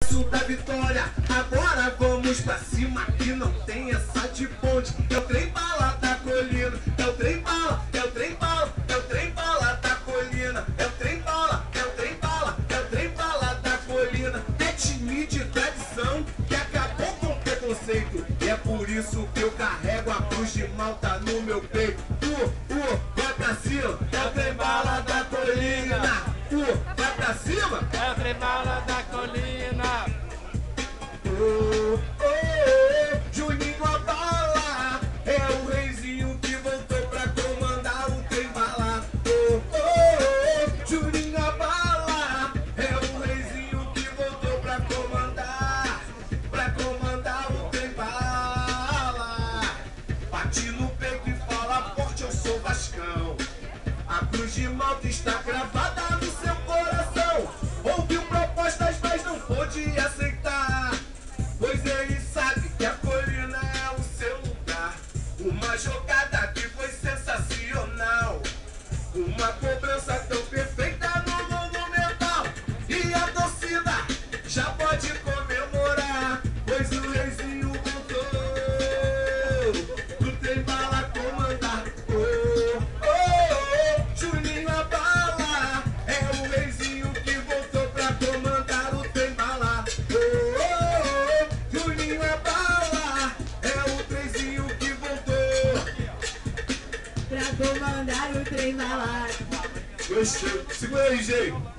Da vitória, agora vamos pra cima que não tem essa de ponte. É o trem bala da colina, é o trem bala, é o trem bala, é o trem bala da colina, é o trem bala, é o trem bala, é o trem bala da colina. É time de tradição que acabou com o preconceito, e é por isso que eu carrego a cruz de Malta no meu peito. Vai pra cima, é o trem bala da colina. Vai pra cima, é o trem bala da colina. Juninho Abala é o reizinho que voltou pra comandar o trem bala. Juninho Abala é o reizinho que voltou pra comandar o trem bala. Bate no peito e fala forte, eu sou Vascão. A cruz de Malta está cravada no seu coração. Ouviu propostas, mas não pôde aceitar, pois ele sabe que a colina é o seu lugar. Uma jogada que foi sensacional, uma cobrança tão perfeita no Monumental. E a torcida já pode comemorar, pois o reizinho voltou pro trem bala comandar. Juninho Abala é o reizinho que voltou pra comandar o trem bala. Juninho Abala é o trenzinho que voltou pra comandar o trem bala. Gostei. Segura aí, gente.